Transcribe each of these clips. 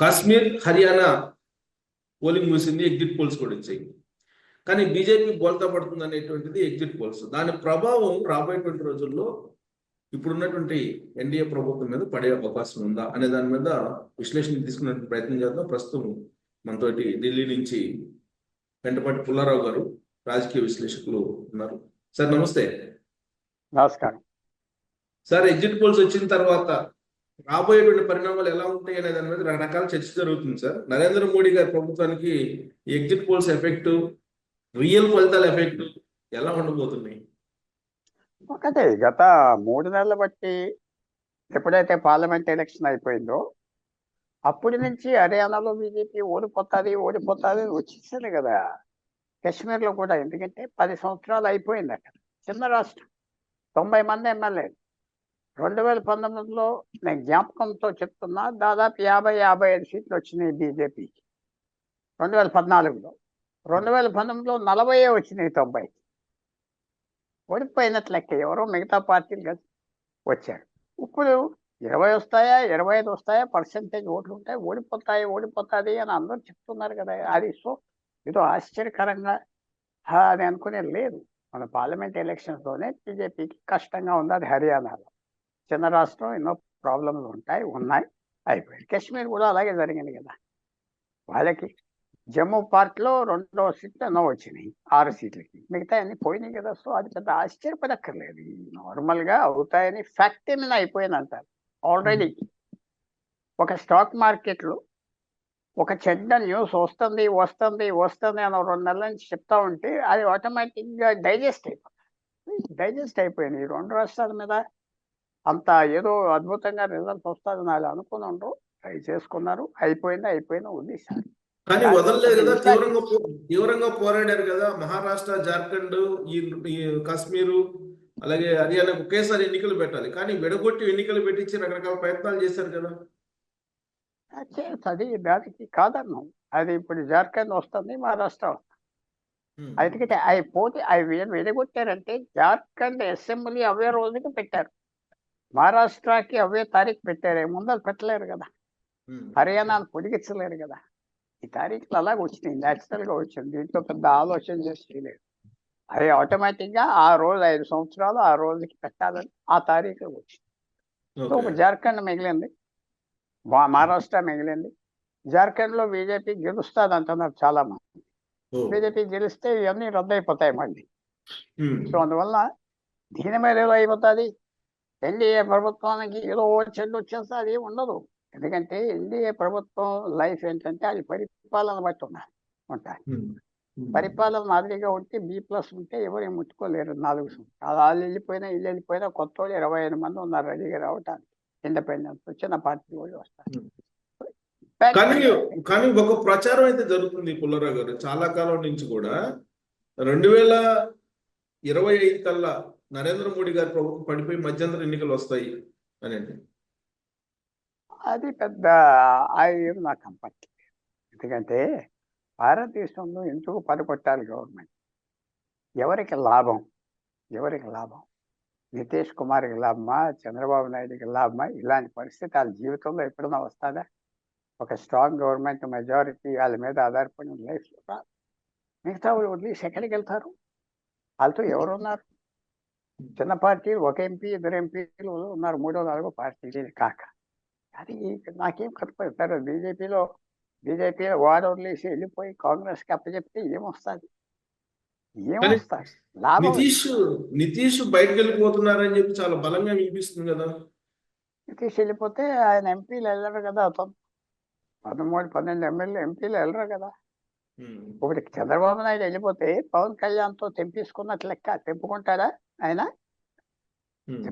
Kashmir, Haryana polling ముగిసింది, exit polls కూడా వచ్చాయి. కానీ బీజేపీ బోల్తా పడుతుంది అనేటువంటిది ఎగ్జిట్ పోల్స్. దాని ప్రభావం రాబోయేటువంటి రోజుల్లో ఇప్పుడున్నటువంటి ఎన్డీఏ ప్రభుత్వం మీద పడే అవకాశం ఉందా అనే దాని మీద విశ్లేషణ తీసుకునే ప్రయత్నం చేద్దాం. ప్రస్తుతం మనతోటి ఢిల్లీ నుంచి వెంటపాటి పుల్లారావు గారు, రాజకీయ విశ్లేషకులు ఉన్నారు. సార్ నమస్తే. నమస్కారం సార్, ఎగ్జిట్ పోల్స్ వచ్చిన తర్వాత రాబోయేటువంటి పరిణామాలు ఎలా ఉంటాయి అనే దాని మీద రకరకాల చర్చ జరుగుతుంది సార్. నరేంద్ర మోడీ గారి ప్రభుత్వానికి ఎగ్జిట్ పోల్స్ ఎఫెక్ట్, రియల్ ఫలితాల ఎఫెక్ట్ ఎలా ఉండబోతున్నాయి? ఒకటే, గత 3 నెలలు బట్టి ఎప్పుడైతే పార్లమెంట్ ఎలక్షన్ అయిపోయిందో అప్పటి నుంచి హర్యానాలో బీజేపీ ఓడిపోతుంది వచ్చేసింది కదా. కాశ్మీర్లో కూడా, ఎందుకంటే 10 సంవత్సరాలు అయిపోయింది అక్కడ. చిన్న రాష్ట్రం, 90 మంది ఎమ్మెల్యేలు. 2019లో నేను జ్ఞాపకంతో చెప్తున్నా, దాదాపు 50-55 సీట్లు వచ్చినాయి బీజేపీకి 2014లో. 2019లో 40 వచ్చినాయి 90. ఓడిపోయినట్లు లెక్క. ఎవరో మిగతా పార్టీలు కదా వచ్చారు. ఇప్పుడు 20 వస్తాయా 25 వస్తాయా పర్సెంటేజ్ ఓట్లు ఉంటాయి, ఓడిపోతుంది అని అందరూ చెప్తున్నారు కదా. అది సో ఏదో ఆశ్చర్యకరంగా అని అనుకునే లేదు. మన పార్లమెంట్ ఎలక్షన్స్లోనే బీజేపీకి కష్టంగా ఉంది. అది హర్యానాలో చిన్న రాష్ట్రం, ఎన్నో ప్రాబ్లమ్లు ఉన్నాయి, అయిపోయాయి. కాశ్మీర్ కూడా అలాగే జరిగింది కదా. వాళ్ళకి జమ్మూ పార్టీలో 2వ సీట్లు ఎన్నో వచ్చినాయి 6 సీట్లకి, మిగతా అన్ని పోయినాయి కదా. సో అది పెద్ద ఆశ్చర్యపడక్కర్లేదు. నార్మల్గా అవుతాయని ఫ్యాక్ట్ మీద అయిపోయింది అంటారు. ఆల్రెడీ ఒక స్టాక్ మార్కెట్లో ఒక చెడ్డ న్యూస్ వస్తుంది అని 2 నెలల నుంచి చెప్తా ఉంటే అది ఆటోమేటిక్గా డైజెస్ట్ అయిపోయింది. ఈ 2 రాష్ట్రాల మీద అంత ఏదో అద్భుతంగా రిజల్ట్ వస్తుందని వాళ్ళు అనుకుని ఉండరు, ట్రై చేసుకున్నారు, అయిపోయింది వదిలేశారు. కానీ వదలలేదు కదా, తీవ్రంగా పోరాడారు కదా. మహారాష్ట్ర, జార్ఖండ్, ఈ కాశ్మీరు, అలాగే హర్యానాకు ఒకేసారి ఎన్నికలు పెట్టాలి, కానీ విడగొట్టి ఎన్నికలు పెట్టించి రకరకాల ప్రయత్నాలు చేశారు కదా. అది దానికి కాదన్నాం. అది ఇప్పుడు జార్ఖండ్ వస్తుంది, మహారాష్ట్ర వస్తుంది. అయితే అవి విడగొట్టారంటే జార్ఖండ్ అసెంబ్లీ అవే రోజుకి పెట్టారు, మహారాష్ట్రకి అవే తారీఖు పెట్టారు. ముందర పెట్టలేరు కదా, హర్యానాను పొడిగించలేరు కదా. ఈ తారీఖులు అలాగ వచ్చినాయి, న్యాచురల్గా వచ్చింది. దీంట్లో పెద్ద ఆలోచన చేసి చేయలేదు. అది ఆటోమేటిక్గా ఆ రోజు 5 సంవత్సరాలు ఆ రోజుకి పెట్టాలని ఆ తారీఖులు వచ్చింది. సో జార్ఖండ్ మిగిలింది, మహారాష్ట్ర మిగిలింది. జార్ఖండ్లో బీజేపీ గెలుస్తుంది అంటున్నారు చాలా మంది. బీజేపీ గెలిస్తే ఇవన్నీ రద్దు అయిపోతాయి మళ్ళీ. సో అందువల్ల దీని మీద ఏదో అయిపోతుంది. ఎన్డీఏ ప్రభుత్వానికి ఏదో చెడ్డు వచ్చేస్తే అది ఉండదు. ఎందుకంటే ఎన్డీఏ ప్రభుత్వం లైఫ్ ఏంటంటే అది పరిపాలన బట్టి ఉంటాయి. పరిపాలన మాదిరిగా ఉంటే B+ ఉంటే ఎవరు ముట్టుకోలేరు. 4 సంవత్సరాలు వాళ్ళు వెళ్ళిపోయినా కొత్త వాళ్ళు 25 మంది ఉన్నారు రెడీగా రావటానికి. ఇండిపెండెన్స్ చిన్న పార్టీ వాళ్ళు వస్తారు. కానీ ఒక ప్రచారం అయితే జరుగుతుంది పుల్లారావు గారు, చాలా కాలం నుంచి కూడా 2025 కల్లా నరేంద్ర మోడీ గారి ప్రభుత్వం పడిపోయి మధ్యంతర ఎన్నికలు వస్తాయి అనేది. అది పెద్ద నాకు కంపట్. ఎందుకంటే భారతదేశంలో ఎందుకు పడగొట్టాలి గవర్నమెంట్? ఎవరికి లాభం? నితీష్ కుమార్కి లాభమా, చంద్రబాబు నాయుడుకి లాభమా? ఇలాంటి పరిస్థితి వాళ్ళ జీవితంలో ఎప్పుడైనా వస్తుందా? ఒక స్ట్రాంగ్ గవర్నమెంట్, మెజారిటీ వాళ్ళ మీద ఆధారపడిన లైఫ్లో రాదు. మిగతా వాళ్ళు వదిలేసి ఎక్కడికి వెళ్తారు? వాళ్ళతో ఎవరు ఉన్నారు? చిన్న పార్టీలు, 1 ఎంపీ 2 ఎంపీలు ఉన్నారు, 3వ 4వ పార్టీ కాక. అది నాకేం కట్టుకోతారు. బీజేపీలో వాడు వదిలేసి వెళ్ళిపోయి కాంగ్రెస్కి అప్పచెప్తే ఏమొస్తుంది? లాభం. నితీష్ బయటకు వెళ్ళిపోతున్నారని చెప్పి చాలా బలంగా వినిపిస్తుంది కదా. నితీష్ వెళ్ళిపోతే ఆయన ఎంపీలు వెళ్ళరు కదా. 13-12 ఎంపీలు వెళ్ళరు కదా. ఇప్పుడు చంద్రబాబు నాయుడు వెళ్ళిపోతే పవన్ కళ్యాణ్తో తెంపించుకున్నట్లు లెక్క. తెంపుకుంటాడా ఆయన?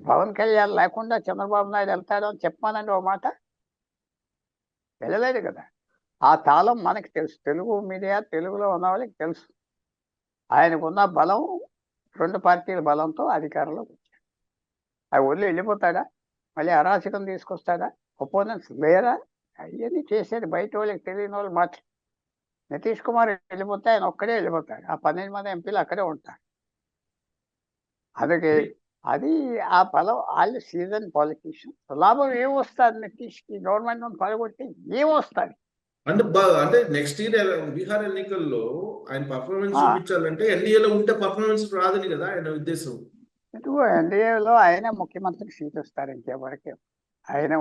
పవన్ కళ్యాణ్ లేకుండా చంద్రబాబు నాయుడు వెళ్తాడు అని చెప్పానండి ఒక మాట. వెళ్ళలేదు కదా. ఆ తాళం మనకి తెలుసు, తెలుగు మీడియా, తెలుగులో ఉన్న వాళ్ళకి తెలుసు. ఆయనకున్న బలం 2 పార్టీల బలంతో అధికారంలోకి వచ్చాడు. అవి వదిలి వెళ్ళిపోతాడా? మళ్ళీ అరాచకం తీసుకొస్తాడా? ఒపోనెంట్స్ లేరా? అవన్నీ చేసేది బయట వాళ్ళకి తెలియని వాళ్ళు మాత్రం. నితీష్ కుమార్ వెళ్ళిపోతే ఆయన ఒక్కడే వెళ్ళిపోతాడు, ఆ 12 మంది ఎంపీలు అక్కడే ఉంటారు. అందుకే అది ఆ బలం వాళ్ళు సీజన్ పాలిటీషియన్. లాభం ఏమొస్తుంది నితీష్కి గవర్నమెంట్ పడగొట్టి ఏమొస్తుంది? అంటే నెక్స్ట్ ఇయర్ బీహార్ ఎన్నికల్లో ఆయన పర్ఫార్మెన్స్ ఆ, చూపించాలంటే ఎన్డీఏలో ఉంటే పర్ఫార్మెన్స్ రాదని కదా ఆయన ఉద్దేశం. ఇదిగో ఎన్డీఏలో ఆయనే ముఖ్యమంత్రికి సీట్ వస్తారు, ఇంకెవరికి ఆయనే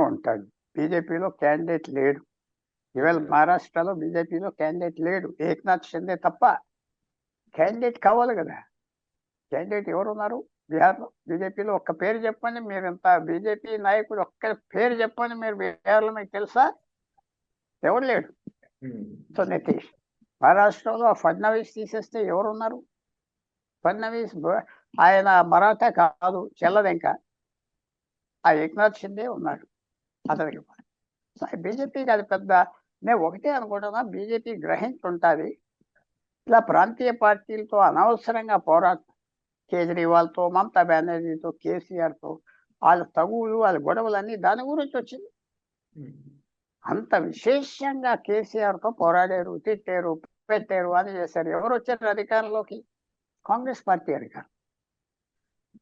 ఉంటాడు. బీజేపీలో క్యాండిడేట్ లేడు. ఇవాళ మహారాష్ట్రలో బీజేపీలో క్యాండిడేట్ లేడు, ఏక్నాథ్ షిండే తప్ప. క్యాండిడేట్ కావాలి కదా. క్యాండిడేట్ ఎవరు ఉన్నారు బీహార్లో? బీజేపీలో ఒక్క పేరు చెప్పండి మీరు. ఇంత బీజేపీ నాయకుడు ఒక్క పేరు చెప్పండి మీరు బీహార్లో, మీకు తెలుసా? ఎవరు లేడు. సో నితీష్. మహారాష్ట్రలో ఫడ్నవీస్ తీసేస్తే ఎవరు ఉన్నారు? ఫడ్నవీస్ ఆయన మరాఠా కాదు, చెల్లదెంక. ఆ ఏక్నాథ్ షిండే ఉన్నాడు అతనికి. బీజేపీకి అది పెద్ద, నేను ఒకటే అనుకుంటున్నా, బీజేపీ గ్రహించుంటుంది ఇలా ప్రాంతీయ పార్టీలతో అనవసరంగా పోరాటం. కేజ్రీవాల్తో, మమతా బెనర్జీతో, కేసీఆర్తో వాళ్ళ తగువులు, వాళ్ళ గొడవలన్నీ దాని గురించి వచ్చింది. అంత విశేషంగా కేసీఆర్తో పోరాడారు, తిట్టారు, పెట్టారు, అని చేశారు. ఎవరు వచ్చారు అధికారంలోకి? కాంగ్రెస్ పార్టీ అధికారం.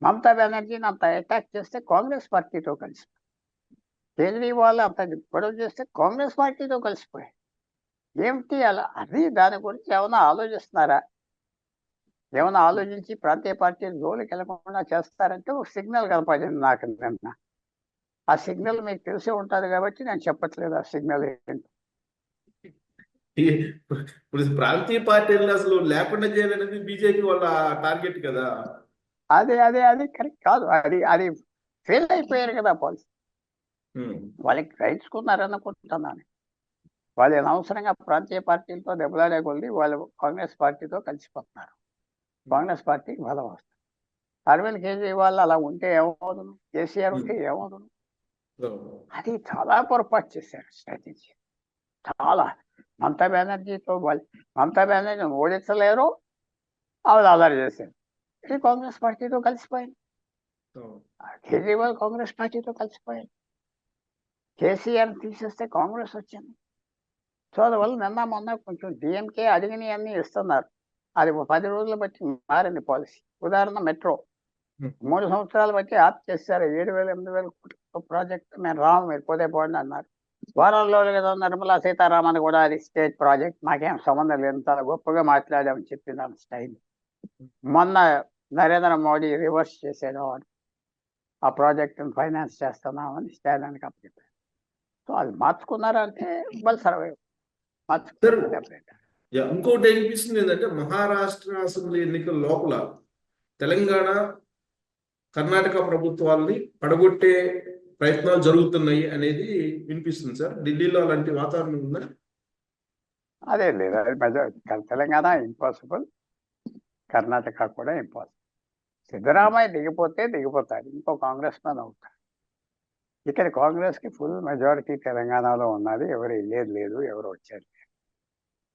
మమతా బెనర్జీని అంత అటాక్ చేస్తే కాంగ్రెస్ పార్టీతో కలిసి, కేజ్రీవాల్ అంత గొడవ చేస్తే కాంగ్రెస్ పార్టీతో కలిసిపోయాయి. ఏమిటి అలా? అది దాని గురించి ఏమైనా ఆలోచిస్తున్నారా? ఏమైనా ఆలోచించి ప్రాంతీయ పార్టీలు జోలికి వెళ్ళకుండా చేస్తారంటే ఒక సిగ్నల్ కనపడింది నాకు నిన్న. ఆ సిగ్నల్ మీకు తెలిసే ఉంటుంది కాబట్టి నేను చెప్పట్లేదు ఆ సిగ్నల్ ఏంటో. ఇప్పుడు ప్రాంతీయ పార్టీలు అసలు లేకుండా చేయాలనేది బీజేపీ వాళ్ళ టార్గెట్ కదా. అది కరెక్ట్ కాదు. అది ఫెయిల్ అయిపోయారు కదా పాలసీ. వాళ్ళకి గ్రహించుకున్నారనుకుంటున్నాను. వాళ్ళు అనవసరంగా ప్రాంతీయ పార్టీలతో దెబ్బలాడే కొద్ది వాళ్ళు కాంగ్రెస్ పార్టీతో కలిసిపోతున్నారు. కాంగ్రెస్ పార్టీకి బలం వస్తుంది. అరవింద్ కేజ్రీవాల్ అలా ఉంటే ఏమవుతుంది? కేసీఆర్ ఉంటే ఏమవుతుంది? అది చాలా పొరపాటు చేశారు స్ట్రాటజీ. చాలా. మమతా బెనర్జీతో మమతా బెనర్జీని ఓడించలేరు, ఆవిడ అల్లరి చేశారు. ఇది కాంగ్రెస్ పార్టీతో కలిసిపోయింది. కేజ్రీవాల్ కాంగ్రెస్ పార్టీతో కలిసిపోయింది. కేసీఆర్ తీసేస్తే కాంగ్రెస్ వచ్చింది. సో అందువల్ల నిన్న మొన్న కొంచెం డిఎంకే అడిగినవన్నీ ఇస్తున్నారు. అది 10 రోజులు బట్టి మారింది పాలసీ. ఉదాహరణ మెట్రో 3 సంవత్సరాలు బట్టి ఆప్ చేశారు. 7,000 8,000 కోట్ల ప్రాజెక్ట్ మేము రాము, మీరు పోతే పోండి అన్నారు. వారంలో ఏదో నిర్మలా సీతారామన్ కూడా అది స్టేట్ ప్రాజెక్ట్, మాకేం సంబంధం లేదు, చాలా గొప్పగా మాట్లాడామని చెప్పిన స్టైల్. మొన్న నరేంద్ర మోడీ రివర్స్ చేసాడు, ఆ ప్రాజెక్ట్ని ఫైనాన్స్ చేస్తున్నామని స్టాలిన్కి అప్పచెప్పారు. సో అది మార్చుకున్నారంటే వాళ్ళు సర్వైవ్ మార్చుకున్నారు. ఇంకోటి ఏనిపిస్తుంది ఏంటంటే మహారాష్ట్ర అసెంబ్లీ ఎన్నికల లోపల తెలంగాణ, కర్ణాటక ప్రభుత్వాల్ని పడగొట్టే ప్రయత్నాలు జరుగుతున్నాయి అనేది వినిపిస్తుంది సార్. ఢిల్లీలో అలాంటి వాతావరణం ఉందా? అదే లేదు, అది తెలంగాణ ఇంపాసిబుల్, కర్ణాటక కూడా ఇంపాసిబుల్. సిద్ధరామయ్య దిగిపోతాడు, ఇంకో కాంగ్రెస్ మ్యాన్ అవుతాడు. ఇక్కడ కాంగ్రెస్కి ఫుల్ మెజారిటీ తెలంగాణలో ఉన్నది, ఎవరు వెళ్ళేది లేదు, ఎవరు వచ్చేది లేదు.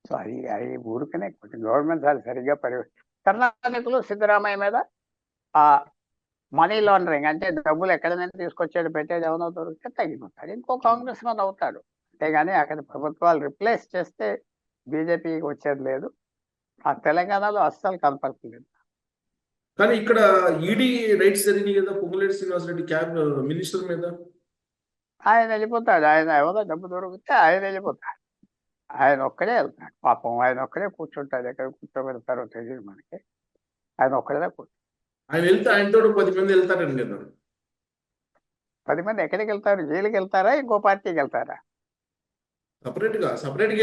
సో అది ఊరికనే గవర్నమెంట్ అది సరిగ్గా కర్ణాటకలో సిద్ధరామయ్య మీద ఆ మనీ లాండరింగ్, అంటే డబ్బులు ఎక్కడ నుంచి తీసుకొచ్చాడు పెట్టేది ఏమైనా దొరికితే తగ్గిపోతాడు, ఇంకో కాంగ్రెస్ మ్యాన్ అవుతాడు. అంతేగాని అక్కడ ప్రభుత్వాలు రిప్లేస్ చేస్తే బీజేపీకి వచ్చేది లేదు. ఆ తెలంగాణలో అస్సలు కనపడలేదు. కానీ ఇక్కడ ఈడీ రైట్స్ జరిగినాయి కదా పొంగులేటి శ్రీనివాసరెడ్డి క్యాబ్ మినిస్టర్ మీద. ఆయన వెళ్ళిపోతాడు. ఆయన ఎవరో డబ్బు దొరికితే ఆయన వెళ్ళిపోతాడు. ఆయన ఒక్కడే వెళ్తాడు పాపం. ఆయన ఒక్కడే కూర్చుంటాడు. ఎక్కడ కూర్చోబెడతారో తెలియదు మనకి. ఆయన ఒక్కడే కూర్చో. ఆయన వెళ్తే ఆయనతో 10 మంది వెళ్తారండి కదా. 10 మంది ఎక్కడికి వెళ్తారు? జైలుకి వెళ్తారా, ఇంకో పార్టీకి వెళ్తారా? సపరేట్ గా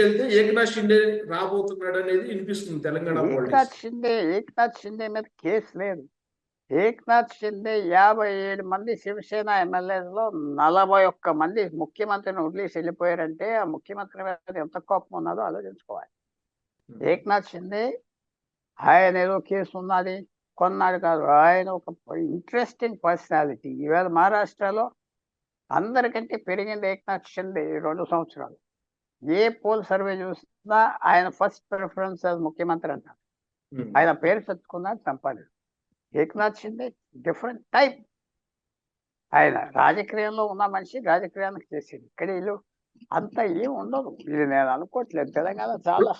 వెళ్తే ఏక్నాథ్ షిండే రాబోతున్నాడు అనేది వినిపిస్తుంది తెలంగాణ పాలిటిక్స్. ఏక్నాథ్ షిండే మీద కేసు లేదు. ఏక్నాథ్ షిండే 57 మంది శివసేన ఎమ్మెల్యేలో 41 మంది ముఖ్యమంత్రిని వదిలేసి వెళ్ళిపోయారంటే ఆ ముఖ్యమంత్రి మీద ఎంత కోపం ఉన్నదో ఆలోచించుకోవాలి. ఏక్నాథ్ షిండే ఆయన ఏదో కేసు ఉన్నది కొన్నాడు కాదు, ఆయన ఒక ఇంట్రెస్టింగ్ పర్సనాలిటీ. ఈవేళ మహారాష్ట్రలో అందరికంటే పెరిగింది ఏక్నాథ్ షిండే 2 సంవత్సరాలు. ఏ పోల్ సర్వే చూసినా ఆయన ఫస్ట్ ప్రిఫరెన్స్ ముఖ్యమంత్రి అంటారు. ఆయన పేరు తెచ్చుకున్నాడు, సంపాదించారు. Eknath Shinde different type. ఆయన రాజకీయంలో ఉన్న మనిషి రాజకీయానికి చేసేది. ఇక్కడ వీళ్ళు అంత ఏం ఉండదు. ఇది నేను అనుకోవట్లేదు. తెలంగాణ చాలా